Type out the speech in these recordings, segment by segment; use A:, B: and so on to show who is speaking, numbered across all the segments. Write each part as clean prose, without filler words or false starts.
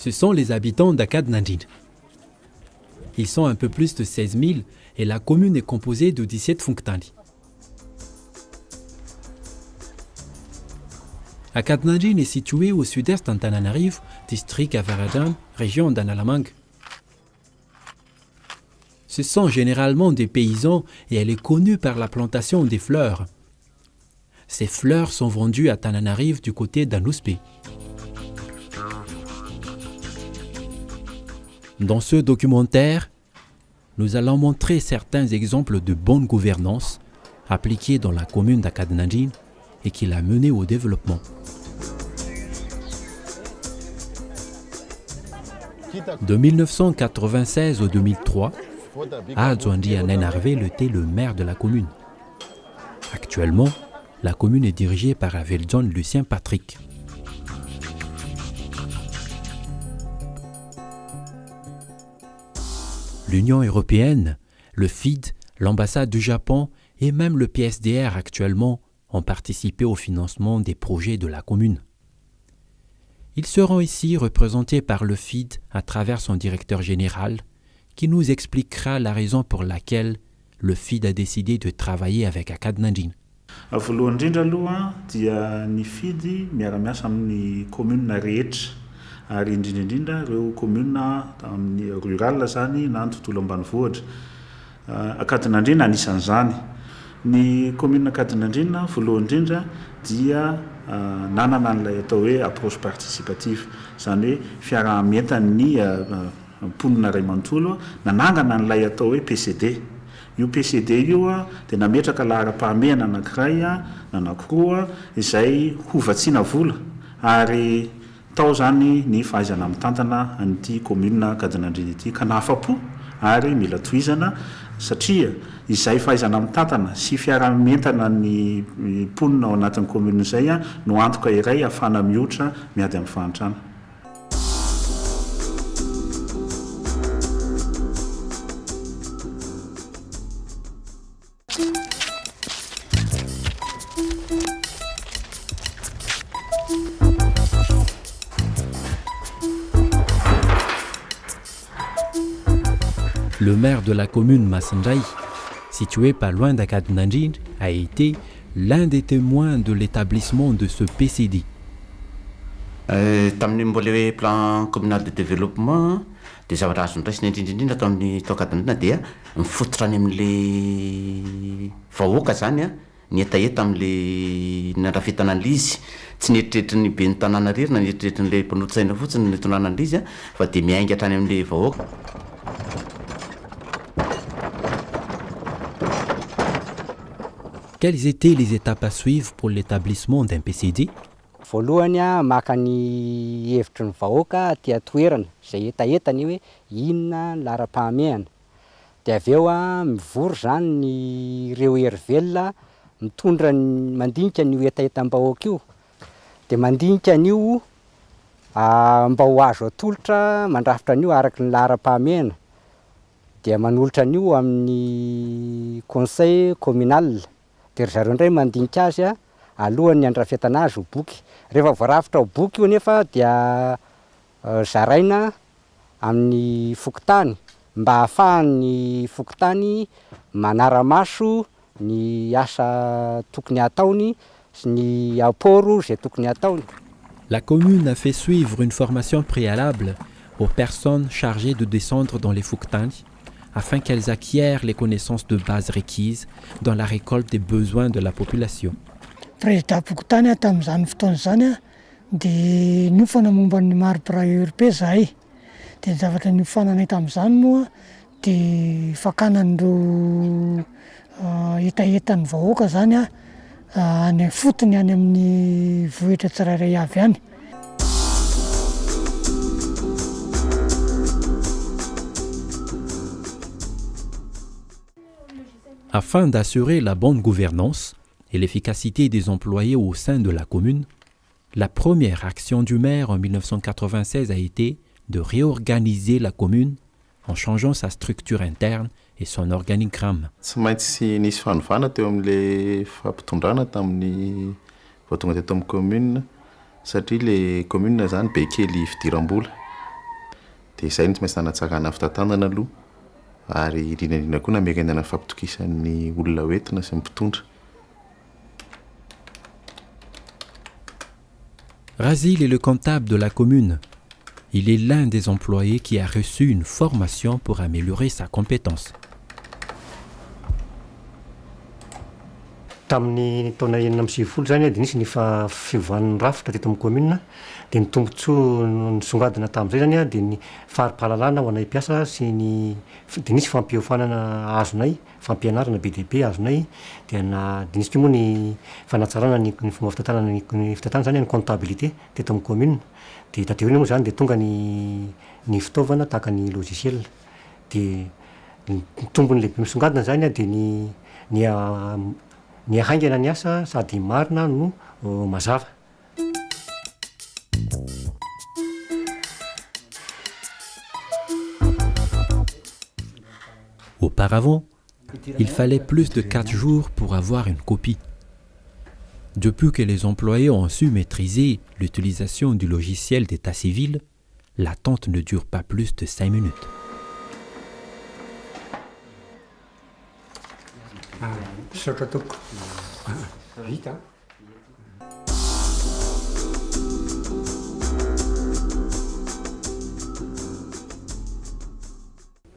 A: Ce sont les habitants d'Akad-Nandine. Ils sont un peu plus de 16 000 et la commune est composée de 17 Funktali. Akad-Nandine est située au sud-est d'Antananarivo, district Avarajan, région d'Analamang. Ce sont généralement des paysans et elle est connue par la plantation des fleurs. Ces fleurs sont vendues à Tananarive du côté d'Anuspe. Dans ce documentaire, nous allons montrer certains exemples de bonne gouvernance appliqués dans la commune d'Akad-Nandine et qui l'a mené au développement. De 1996 au 2003, Adzwandi Anenarve était le maire de la commune. Actuellement, la commune est dirigée par Aveljon Lucien Patrick. L'Union européenne, le FID, l'ambassade du Japon et même le PSDR actuellement ont participé au financement des projets de la commune. Ils seront ici représentés par le FID à travers son directeur général qui nous expliquera la raison pour laquelle le FID a décidé de travailler avec Akad-Nandine.
B: Voalohany indrindra aloha dia ny FID miara-miasa amin'ny commune rehetra ary indrindra ireo commune amin'ny rural zany na tontolo ambanivohitra. Akad-Nandine anisan'izany. Ny commune Akad-Nandine voalohany indrindra dia nanana an'ilay atao hoe approche participative, zany hoe fiarahamientan'ny mponina iray manontolo nanangana an'ilay atao hoe PCD. Io PCD io dia nametraka lahara-pahamehana anankiray na anankiroa izay hovatsiana vola ary tao zany ny fahaizana mitantana an'ity commune Akad-Nandine ity ka nahafa-po ary mila tohizana satria izay fahaizana mitantana sy fiarahamientana ny mponina ao anatin'ny commune izay no antoka iray ahafana mihoatra miady amin'ny fahantrana.
A: Le maire de la commune Masandai, située pas loin d'Akad-Nandine, a été l'un des témoins de l'établissement de ce PCD.
C: Tamin'ny mbola hoe plan communal de développement dia zavatra azo ndraisina indrindrindrindra tao amin'ny tao Akad-Nandine dia mifototra any amin'le vahoaka zany ny etaeta amin'le nandrafetana an'izy tsy nieritreritry ny be ny tanàna rery na nieritreritry n'le mpanotsaina fotsiny ny tonana an'izy fa dia miainga hatrany amin'le vahoaka.
A: Quelles étaient les étapes à suivre pour l'établissement d'un PCD?
D: Voalohany maka ny hevitry ny vahoaka aty toerana izay etaetany hoe inona lara-pahamehana. Dia avy eo mivory zany ny ireo hery velona mitondra mandinika ny etaetam-bahoaka io. Dia mandinika an'io mba ho azo atolotra mandrafitra an'io araka ny lara-pahamehana. Dia manolotra an'io amin'ny conseil communal. Dia zareo indray mandinika azy alohan'ny andrafetana azy ho boky. Rehefa voarafitra ho boky io nefa dia zaraina amin'ny fokontany mba ahafahan'ny fokontany manara-maso ny asa tokony ataony sy ny aporo zay tokony ataony.
A: La commune a fait suivre une formation préalable aux personnes chargées de descendre dans les Fuktani afin qu'elles acquièrent les connaissances de base requises dans la récolte des besoins de la population.
E: Président Fokontany tamin'izany fotoana zany dia niofana momba ny mari-priorité zahay. Dia ny zavatra niofananay tamin'izany moa dia fakanan'ireo etaetan'ny vahoaka zany any fotony any amin'ny vohitra tsirairay avy any.
A: Afin d'assurer la bonne gouvernance et l'efficacité des employés au sein de la commune, la première action du maire en 1996 a été de réorganiser la commune en changeant sa structure interne et son organigramme.
F: Tsy maintsy nisy fanovana teo amin'le fampitondrana tamin'ny voatonga teto amin'ny commune satria le commune zany be kely fidiram-bola dia izay no tsy maintsy tanatsarana fitatanana aloha ary indrindrandrindra koa namerenana fampitokisan'ny olona hoentina sy mpitondra.
A: Razil est le comptable de la commune. Il est l'un des employés qui a reçu une formation pour améliorer sa compétence.
G: Tamin'ny taona 2020 zany dia nisy ny fivoahan'ny rafitra teto amin'ny commune dia ny tombontsoa nisongadina tamin'izay zany dia ny fari-pahalalana ho anay mpiasa sy ny dia nisy fampihofanana azonay fampianarana BDP azonay dia nisy koa moa ny fanatsarana ny fomba fitantanana ny fitantanana zany ny comptabilité teto amin'ny commune dia tadioana moa zany dia tonga ny fitaovana tahaka ny logiciel dia ny tombony lehibe misongadina zany dia ny ahaingana ny asa sady marina no mazava.
A: Auparavant, il fallait plus de 4 jours pour avoir une copie. Depuis que les employés ont su maîtriser l'utilisation du logiciel d'état civil, l'attente ne dure pas plus de 5 minutes.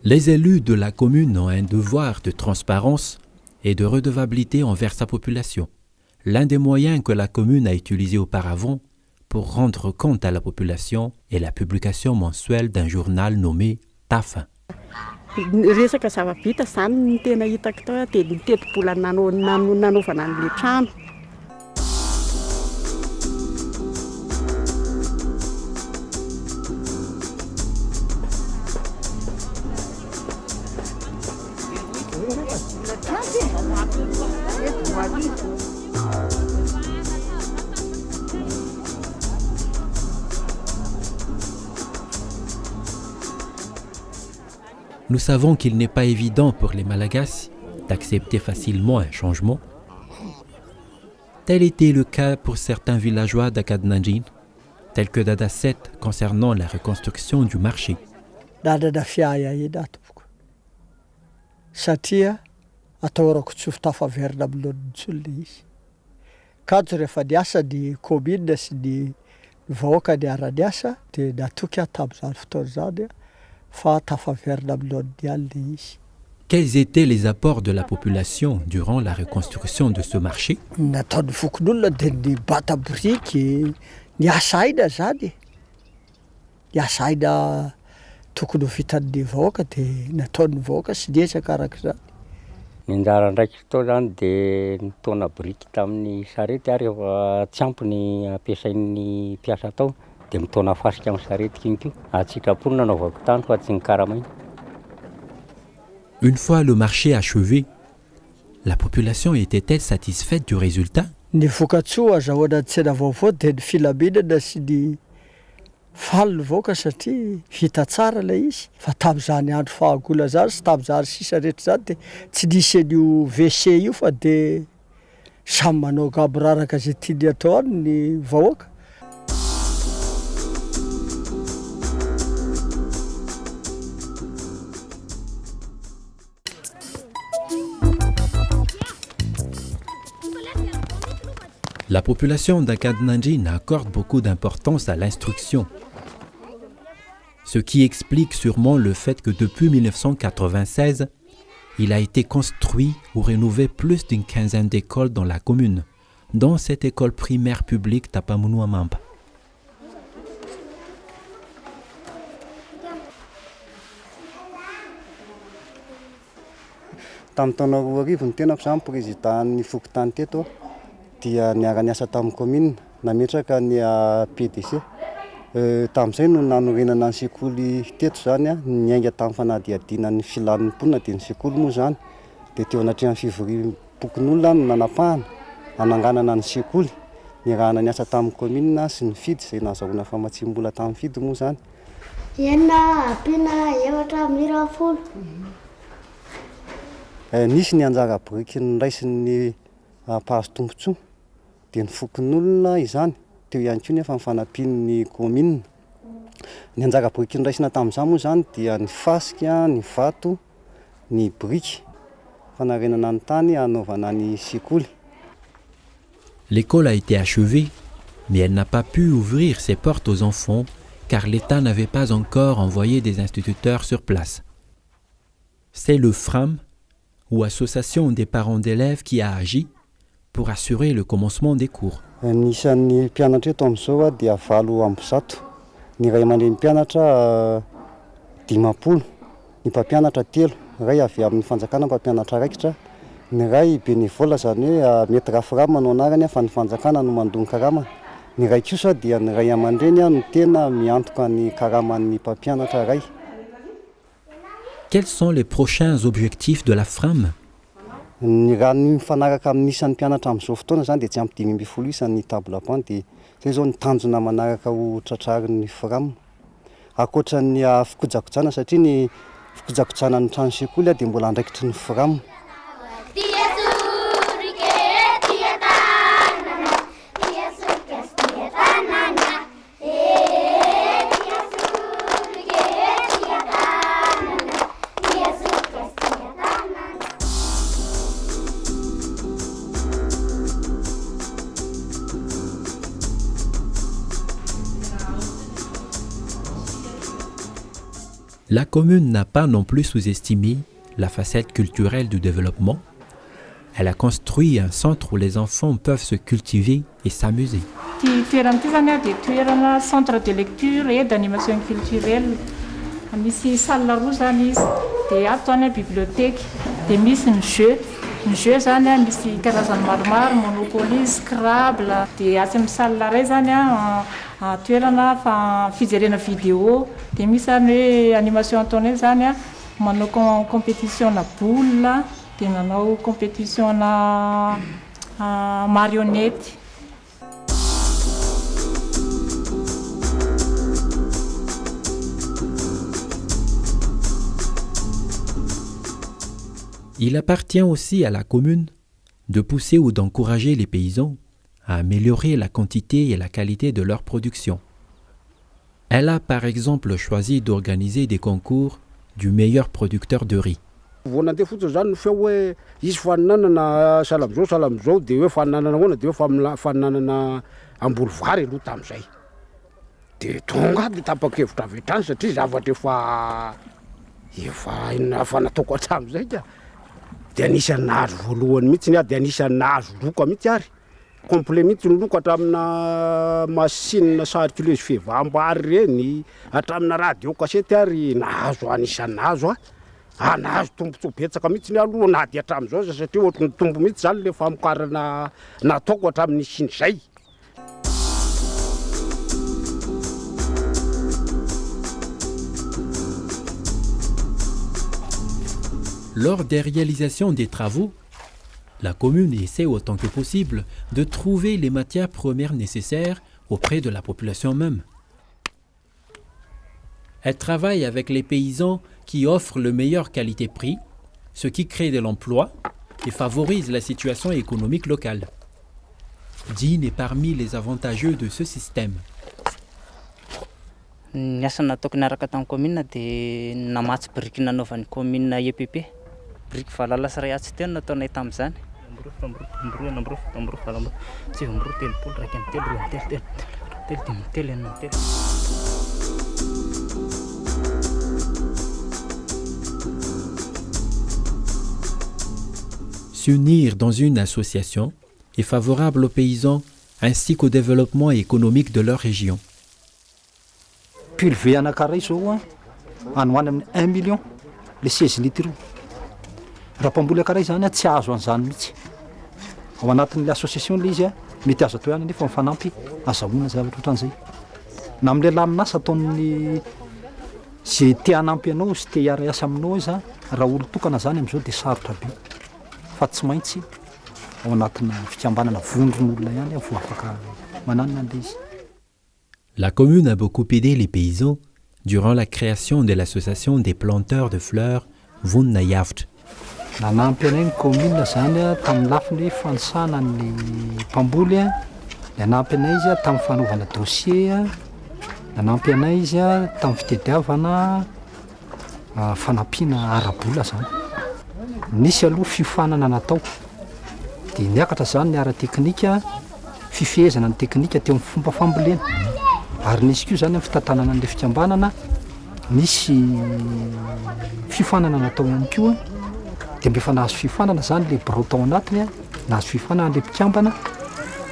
A: Les élus de la commune ont un devoir de transparence et de redevabilité envers sa population. L'un des moyens que la commune a utilisé auparavant pour rendre compte à la population est la publication mensuelle d'un journal nommé TAF.
H: Resaka zava-bita zany ny tena hitako tao dia ny teti-bola nanaovana an'ilay trano.
A: Nous savons qu'il n'est pas évident pour les Malagasy d'accepter facilement un changement. Tel était le cas pour certains villageois d'Akadnanjin, tels que Dada 7 concernant la reconstruction du marché.
I: Satria ataorako tsy fitafaverina amin'olona tsy olona izy. Kajo rehefa niasa ny commune sy ny vahoaka ny ara-niasa dia natoky aho tamin'izany fotoana zany fa tafaverina amin'olona alina izy.
A: Quels étaient les apports de la population durant la reconstruction de ce marché?
I: Nataon'ny fokon'olona dia ny bata briky, ny asaina zany. Ny asaina tokony ho vitan'ny vahoaka dia nataon'ny vahoaka sy niezaka arak'izany.
D: Ny anjara ndraiky tao zany dia nitaona briky tamin'ny sarety ary rehefa tsy ampy ny ampiasain'ny mpiasa tao dia mitaona fasika amin'ny sarety iny koa. Atsitrapony nanaovako tany fa tsy nikaramaina.
A: Une fois le marché achevé, la population était-elle satisfaite du résultat?
I: Ny vokatsoa azahoana ny tsena vaovao dia ny filaminana sy ny faly ny vahoaka satria vita tsara ilay izy. Fa tamin'izany andro fahagola zany sy tamin'izany sisa rehetra zany dia tsy nisy an'io WC io fa dia samy manao gamboraraka izay tiany atao any ny vahoaka.
A: La population d'Akadnanjin accorde beaucoup d'importance à l'instruction, ce qui explique sûrement le fait que depuis 1996, il a été construit ou rénové plus d'une quinzaine d'écoles dans la commune, dont cette école primaire publique Tapamunuamamba.
J: Tamin'ny taona roa arivo ny tenako zany président ny fokontany teto dia niara-niasa tamin'ny commune nametraka ny PDC. Tamin'izay no nanorenana ny sekoly teto zany niainga tamin'ny fanadihadiana ny filan'ny mponina dia ny sekoly moa zany dia teo anatrehany fivoriam-pokon'olona no nanapahana hananganana ny sekoly niarahana niasa tamin'ny commune sy ny fidy izay nahazahoana famatsim-bola tamin'ny fidy moa zany.
K: Enina, apina, efatra, mirafolo.
J: Nisy ny anjara biriky niraisin'ny mpahazo tombotsoa dia ny fokon'olona izany teo ihany koa nefa ny fanampian'ny commune ny anjara-boriky niraisina tamin'izany moa zany dia ny fasika, ny vato, ny briky fanarenana ny tany anaovana ny sekoly.
A: L'école a été achevée, mais elle n'a pas pu ouvrir ses portes aux enfants car l'État n'avait pas encore envoyé des instituteurs sur place. C'est le FRAM, ou Association des parents d'élèves, qui a agi pour assurer le commencement des cours.
J: Nisan'ny mpianatra eto amin'izao dia 800. Ny ray aman-dreny mpianatra 500, ny mpampianatra 3, ray avy amin'ny fanjakana mpampianatra raikitra, ny ray bénévole zany hoe mety rafirama no anarany fa ny fanjakana no mandony karama. Ny ray kosa dia ny ray aman-dreny no tena miantoka ny karaman'ny mpampianatra ray.
A: Quels sont les prochains objectifs de la FRAM?
J: Ny raha ny mifanaraka amin'ny isan'ny mpianatra amin'izao fotoana zany dia tsy ampy 520 isan'ny table à pain dia zay zao ny tanjona manaraka ho tratrarin'ny FRAM. Ankoatran'ny fikojakojana satria ny fikojakojana ny trano sekoly dia mbola andraikitry ny FRAM.
A: La commune n'a pas non plus sous-estimé la facette culturelle du développement. Elle a construit un centre où les enfants peuvent se cultiver et s'amuser.
L: Centre de lecture et d'animation culturelle. Misy salle roa zany izy, dia ato any bibliothèque, dia misy ny jeu zany misy karazany maromaro, Monopoly, Scrabble, dia aty amin'ny salle ray zany toerana fijerena vidéo, dia misy zany hoe animation ataonay zany manao compétition na boule, dia manao compétition na marionnette.
A: Il appartient aussi à la commune de pousser ou d'encourager les paysans à améliorer la quantité et la qualité de leur production. Elle a par exemple choisi d'organiser des concours du meilleur producteur de riz.
M: Voanante fotsiny zany ny feo hoe izy faninanana salamizao dia hoe faninanana hoana dia hoe faninanana amboly vary aloha tamin'izay. Dia tonga dia tapa-kevitra avy hatrany satria zavatra efa nataoko hatramin'izay ka. Dia anisan'ny nahazo voalohany mihitsy dia anisan'ny nahazo loka mihitsy ary. Complet mihitsy ny loko hatramina machine sarculeuse fehvam-bary reny, hatramina radio cassette ary nahazo anisan'ny nahazo nahazo tombontsoa betsaka mihitsy ny aloha na dia hatramin'izao satria ohatry ny tombo mihitsy zany le famokarana nataoko hatramin'ny sin'izay.
A: Lors des réalisations des travaux, la commune essaie autant que possible de trouver les matières premières nécessaires auprès de la population même. Elle travaille avec les paysans qui offrent le meilleur qualité-prix, ce qui crée de l'emploi et favorise la situation économique locale. Jean est parmi les avantageux de ce système.
N: Ny asa nataoko niaraka tamin'ny commune dia namatsy briky nanaovan'ny commune EPP. Briky valalasa ray atsy teo nataonay tamin'izany.
A: S'unir dans une association est favorable aux paysans ainsi qu'au développement économique de leur région.
O: Pulvé anankiray zao anoany amin'ny 1 million le 16 litres. Raha mpamboly anankiray zany tsy azo an'izany mihitsy. Ao anatin'ilay association le izy mety azo atao ihany nefa mifanampy azahoana zavatra ohatran'izay. Na amin'ilay laminasa ataon'ny zay te hanampy anao sy te hiara asa aminao izy raha olo tokana zany amin'izao dia sarotra be. Fa tsy maintsy ao anatina fikambanana vondron'olona ihany vao afaka mananana an'ilay izy.
A: La commune a beaucoup aidé les paysans durant la création de l'association des planteurs de fleurs Vonna Yaft.
O: Nanampy anay ny commune zany tamin'ny lafiny fanisana ny mpamboly, nanampy anay izy tamin'ny fanaovana dossier nanampy anay izy a tamin'ny fitediavana fanampiana arabola zany. Nisy aloha fiofanana natao dia niakatra zany ny ara-teknika fifehezana ny teknika teo amin'ny fomba fambolena ary nisy koa zany amin'ny fitantanana n'ilay fikambanana nisy fiofanana natao ihany koa dia mba efa nahazo fiofanana zany le breton anatiny nahazo fiofanana le mpikambana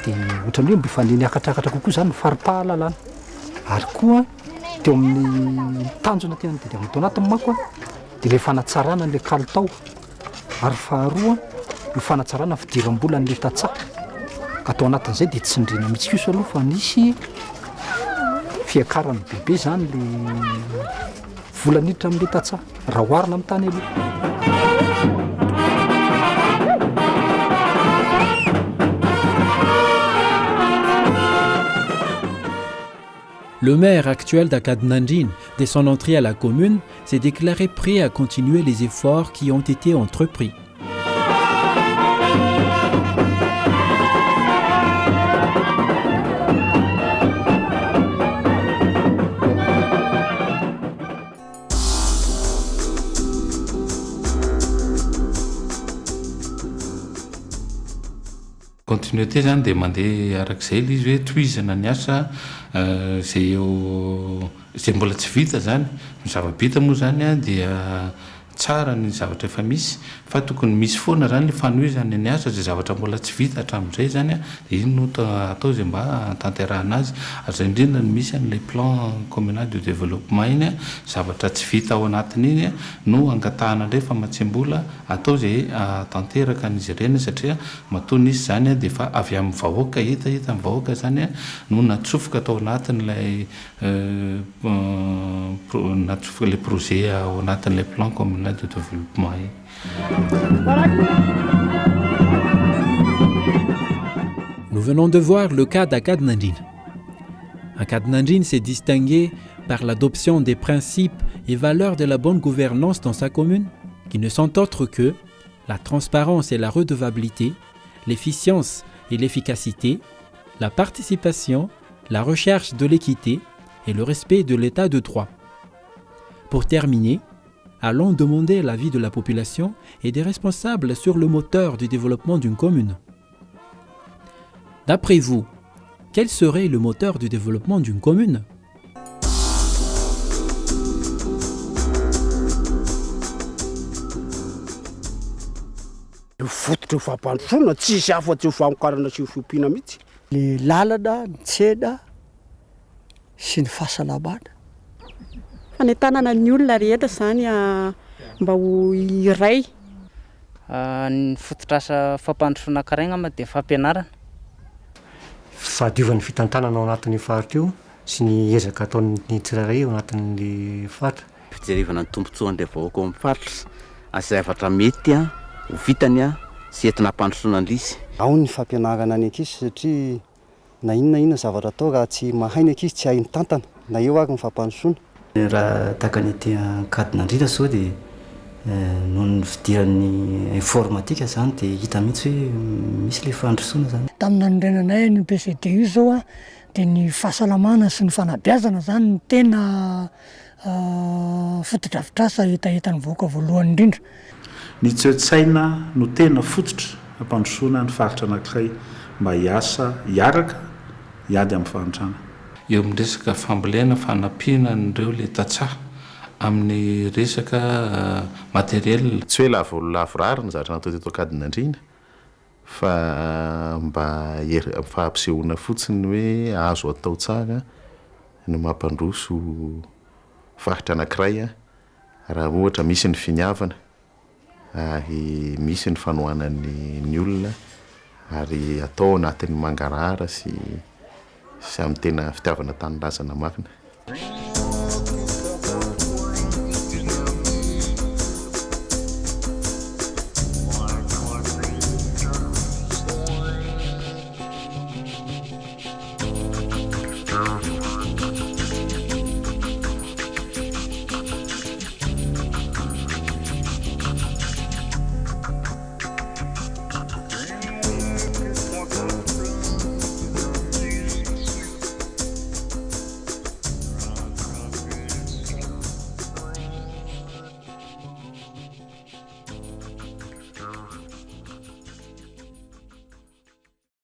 O: dia ohatran'ny hoe mba efa niakatrakatra kokoa zany faripahalalana ary koa teo amin'ny tanjona tena dia amin'ny tao anatiny manko dia le fanatsarana n'le kalitao ary faharoa io fanatsarana fidiram-bola n'le tatsaha ka tao anatin'izay dia tsy ndrina mihitsy kosa aloha fa nisy fiakarany bebe zany le vola niditra amin'le tatsaha raha oharina amin'ny tany aloha.
A: Le maire actuel d'Akadnandjin, dès son entrée à la commune, s'est déclaré prêt à continuer les efforts qui ont été entrepris.
P: Continuité zany dia mandeha arak'izay ilay izy hoe tohizana ny asa zay zay mbola tsy vita zany ny zava-bita moa zany a dia tsara ny zavatra efa misy fa tokony misy foana zany le fanohizana ny asa zay zavatra mbola tsy vita hatramin'izay zany a dia iny no atao zay mba tanterahana azy ary zay indrindra ny misy an'ilay plan communal de développement iny a zavatra tsy vita ao anatiny iny a no angatahana indray famatsim-bola atao zay tanteraka an'izy ireny satria matoa nisy zany a dia efa avy amin'ny vahoaka hita amin'ny vahoaka zany a no natsofoka atao anatin'ilay natsofoka ilay projet ao anatin'ilay plan communal de développement.
A: Nous venons de voir le cas d'Akadnandjin. Akadnandjin s'est distingué par l'adoption des principes et valeurs de la bonne gouvernance dans sa commune, qui ne sont autres que la transparence et la redevabilité, l'efficience et l'efficacité, la participation, la recherche de l'équité et le respect de l'état de droit. Pour terminer, allons demander l'avis de la population et des responsables sur le moteur du développement d'une commune. D'après vous, quel serait le moteur du développement d'une commune ?
M: Fototra io fampandrosoana tsisy hafa tsy ho famokarana sy ho fiompiana mihitsy.
I: Le lalana, ny tsena sy ny fahasalamana.
H: Fanentanana ny olona rehetra zany mba ho iray.
N: Ny fototr'asa fampandrosoana karaigna ma dia fampianarana.
G: Fahadiovan'ny fitantanana ao anatin'ny faritra io sy ny ezaka ataon'ny tsirairay ao anatin'le faritra.
C: Fijerevana ny tombontsoa an'ilay vahoaka ao amin'ny faritra zavatra mety a ho vitany a sy entina hampandrosoana an'izy.
J: Ao ny fampianarana ny ankizy satria na inona zavatra atao raha tsy mahay ny ankizy tsy hay mitantana na eo ary ny fampandrosoana.
Q: Raha tahaka ny aty Akadnandjin zao dia noho ny fidiran'ny informatika zany dia hita mihitsy hoe misy le fandrosoana zany.
E: Tamina nodrenanay ny PCD io zao a dia ny fahasalamana sy ny fanabeazana zany ny tena fotodrafitrasa etaetan'ny vahoaka voalohany indrindra.
B: Ny tsy-tsaina no tena fototra hampandrosoana ny faritra anankiray mba hiasa hiaraka hiady amin'ny fahantrana.
P: Eo amin'ny resaka fambolena fanampiana an'ireo le tatsaha amin'ny resaka materiel.
F: Tsy hoe lavorary ny zavatra natao teto Akadnandjin fa mba fahampisehoana fotsiny hoe azo atao tsara no mampandroso faritra anankiray raha ohatra misy ny finiavana ary misy ny fanohanany olona ary atao anatin'ny mangarahara sy amin'ny tena fitiavana tany lazana marina.